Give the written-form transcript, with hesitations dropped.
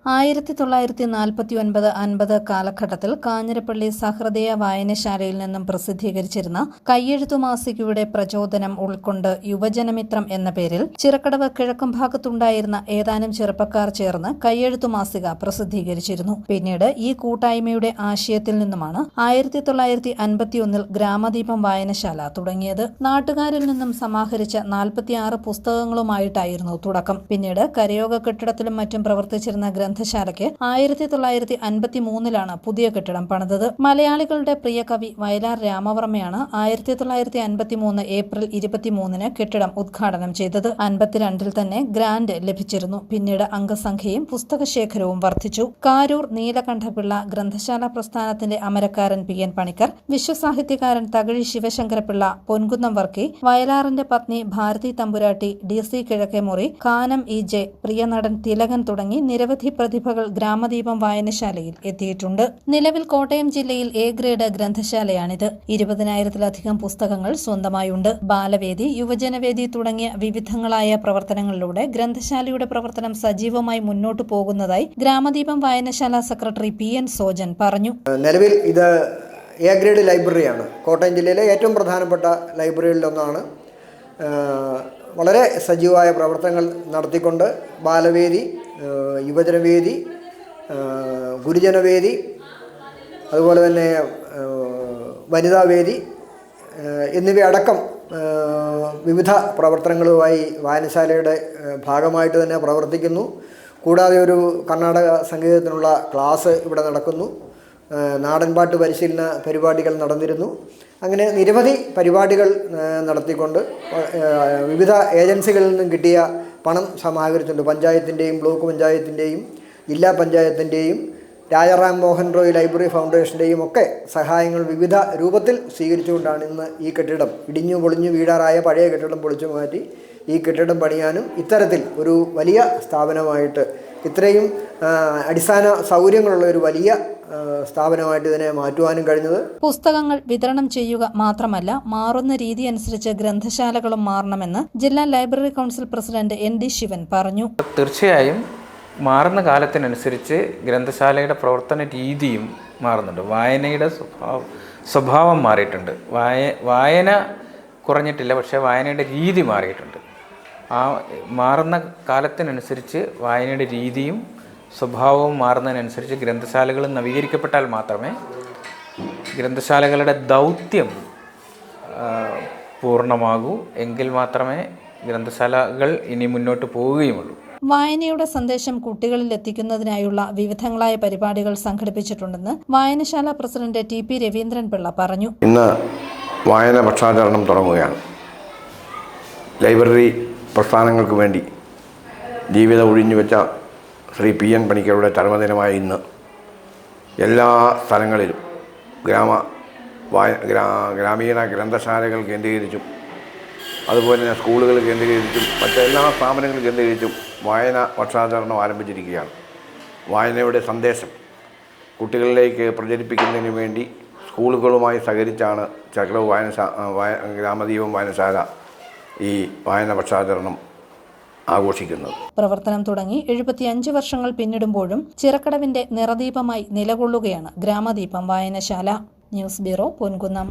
1949-50 കാലഘട്ടത്തിൽ കാഞ്ഞിരപ്പള്ളി സഹൃദയ വായനശാലയിൽ നിന്നും പ്രസിദ്ധീകരിച്ചിരുന്ന കയ്യെഴുത്തു മാസികയുടെ പ്രചോദനം ഉൾക്കൊണ്ട് യുവജനമിത്രം എന്ന പേരിൽ ചിറക്കടവ് കിഴക്കുംഭാഗത്തുണ്ടായിരുന്ന ഏതാനും ചെറുപ്പക്കാർ ചേർന്ന് കയ്യെഴുത്തു മാസിക പ്രസിദ്ധീകരിച്ചിരുന്നു. പിന്നീട് ഈ കൂട്ടായ്മയുടെ ആശയത്തിൽ നിന്നുമാണ് 1951 ഗ്രാമദീപം വായനശാല തുടങ്ങിയത്. നാട്ടുകാരിൽ നിന്നും സമാഹരിച്ച 46 പുസ്തകങ്ങളുമായിട്ടായിരുന്നു തുടക്കം. പിന്നീട് കരയോഗ കെട്ടിടത്തിലും മറ്റും പ്രവർത്തിച്ചിരുന്ന ഗ്രന്ഥശാലയ്ക്ക് 1953 പുതിയ കെട്ടിടം പണിതത്. മലയാളികളുടെ പ്രിയ കവി വയലാർ രാമവർമ്മയാണ് 1953 ഏപ്രിൽ 23 കെട്ടിടം ഉദ്ഘാടനം ചെയ്തത്. 52 തന്നെ ഗ്രാന്റ് ലഭിച്ചിരുന്നു. പിന്നീട് അംഗസംഖ്യയും പുസ്തകശേഖരവും വർദ്ധിച്ചു. കാരൂർ നീലകണ്ഠപിള്ള, ഗ്രന്ഥശാല പ്രസ്ഥാനത്തിന്റെ അമരക്കാരൻ PN പണിക്കർ, വിശ്വസാഹിത്യകാരൻ തകഴി ശിവശങ്കരപിള്ള, പൊൻകുന്നം വർക്കി, വയലാറിന്റെ പത്നി ഭാരതി തമ്പുരാട്ടി, DC കിഴക്കേമുറി, കാനം EJ, പ്രിയ നടൻ തിലകൻ തുടങ്ങി നിരവധി പ്രതിഭകൾ ഗ്രാമദീപം വായനശാലയിൽ എത്തിയിട്ടുണ്ട്. നിലവിൽ കോട്ടയം ജില്ലയിൽ A ഗ്രേഡ് ഗ്രന്ഥശാലയാണിത്. 20,000-ലധികം പുസ്തകങ്ങൾ സ്വന്തമായുണ്ട്. ബാലവേദി, യുവജനവേദി തുടങ്ങിയ വിവിധങ്ങളായ പ്രവർത്തനങ്ങളിലൂടെ ഗ്രന്ഥശാലയുടെ പ്രവർത്തനം സജീവമായി മുന്നോട്ടു പോകുന്നതായി ഗ്രാമദീപം വായനശാല സെക്രട്ടറി PN സോജൻ പറഞ്ഞു. നിലവിൽ ഇത് A ഗ്രേഡ് ലൈബ്രറിയാണ്. കോട്ടയം ജില്ലയിലെ ഏറ്റവും പ്രധാനപ്പെട്ട ലൈബ്രറികളിലൊന്നാണ്. വളരെ സജീവമായ പ്രവർത്തനങ്ങൾ നടത്തിക്കൊണ്ട് ബാലവേദി, യുവജനവേദി, ഗുരുജനവേദി, അതുപോലെ തന്നെ വനിതാവേദി എന്നിവയടക്കം വിവിധ പ്രവർത്തനങ്ങളുമായി വായനശാലയുടെ ഭാഗമായിട്ട് തന്നെ പ്രവർത്തിക്കുന്നു. കൂടാതെ ഒരു കർണാടക സംഗീതത്തിനുള്ള ക്ലാസ് ഇവിടെ നടക്കുന്നു. നാടൻപാട്ട് പരിശീലന പരിപാടികൾ നടന്നിരുന്നു. അങ്ങനെ നിരവധി പരിപാടികൾ നടത്തിക്കൊണ്ട് വിവിധ ഏജൻസികളിൽ നിന്നും കിട്ടിയ പണം സമാഹരിച്ചിട്ടുണ്ട്. പഞ്ചായത്തിൻ്റെയും ബ്ലോക്ക് പഞ്ചായത്തിൻ്റെയും ജില്ലാ പഞ്ചായത്തിൻ്റെയും രാജാറാം മോഹൻ റോയ് ലൈബ്രറി ഫൗണ്ടേഷൻ്റെയും ഒക്കെ സഹായങ്ങൾ വിവിധ രൂപത്തിൽ സ്വീകരിച്ചുകൊണ്ടാണ് ഇന്ന് ഈ കെട്ടിടം ഇടിഞ്ഞു പൊളിഞ്ഞു വീടാറായ പഴയ കെട്ടിടം പൊളിച്ചു മാറ്റി ഈ കെട്ടിടം പണിയാനും ഇത്തരത്തിൽ ഒരു വലിയ സ്ഥാപനമായിട്ട് ഇത്രയും അടിസ്ഥാന സൗകര്യങ്ങളുള്ള ഒരു വലിയ സ്ഥാപനമായിട്ട് ഇതിനെ മാറ്റുവാനും കഴിഞ്ഞത്. പുസ്തകങ്ങൾ വിതരണം ചെയ്യുക മാത്രമല്ല, മാറുന്ന രീതി അനുസരിച്ച് ഗ്രന്ഥശാലകളും മാറണമെന്ന് ജില്ലാ library council president ND Sivan പറഞ്ഞു. തീർച്ചയായും മാറുന്ന കാലത്തിനനുസരിച്ച് ഗ്രന്ഥശാലയുടെ പ്രവർത്തന രീതിയും മാറുന്നുണ്ട്. വായനയുടെ സ്വഭാവം മാറിയിട്ടുണ്ട്. വായന കുറഞ്ഞിട്ടില്ല, പക്ഷേ വായനയുടെ രീതി മാറിയിട്ടുണ്ട്. ആ മാറുന്ന കാലത്തിനനുസരിച്ച് വായനയുടെ രീതിയും സ്വഭാവവും മാറുന്നതിനനുസരിച്ച് ഗ്രന്ഥശാലകൾ നവീകരിക്കപ്പെട്ടാൽ മാത്രമേ ഗ്രന്ഥശാലകളുടെ ദൗത്യം പൂർണ്ണമാകൂ. എങ്കിൽ മാത്രമേ ഗ്രന്ഥശാലകൾ ഇനി മുന്നോട്ട് പോവുകയുമുള്ളൂ. വായനയുടെ സന്ദേശം കുട്ടികളിൽ എത്തിക്കുന്നതിനായുള്ള വിവിധങ്ങളായ പരിപാടികൾ സംഘടിപ്പിച്ചിട്ടുണ്ടെന്ന് വായനശാല പ്രസിഡന്റ് TP രവീന്ദ്രൻ പിള്ള പറഞ്ഞു. ഇന്ന് വായന പക്ഷാചരണം തുടങ്ങുകയാണ്. ലൈബ്രറി പ്രസ്ഥാനങ്ങൾക്ക് വേണ്ടി ജീവിതം ഒഴിഞ്ഞുവെച്ച ശ്രീ PN പണിക്കരുടെ ചരമദിനമായ ഇന്ന് എല്ലാ സ്ഥലങ്ങളിലും ഗ്രാമീണ ഗ്രന്ഥശാലകൾ കേന്ദ്രീകരിച്ചും അതുപോലെ തന്നെ സ്കൂളുകൾ കേന്ദ്രീകരിച്ചും മറ്റെല്ലാ സ്ഥാപനങ്ങൾ കേന്ദ്രീകരിച്ചും വായന പക്ഷാചരണം ആരംഭിച്ചിരിക്കുകയാണ്. വായനയുടെ സന്ദേശം കുട്ടികളിലേക്ക് പ്രചരിപ്പിക്കുന്നതിന് വേണ്ടി സ്കൂളുകളുമായി സഹകരിച്ചാണ് ചക്രവ് ഗ്രാമദീപം വായനശാല ഈ വായന പക്ഷാചരണം ആഘോഷിക്കുന്നത്. പ്രവർത്തനം തുടങ്ങി 75 വർഷങ്ങൾ പിന്നിടുമ്പോഴും ചിറക്കടവിന്റെ നിറദീപമായി നിലകൊള്ളുകയാണ് ഗ്രാമദീപം വായനശാല. News bureau, Ponkunnam.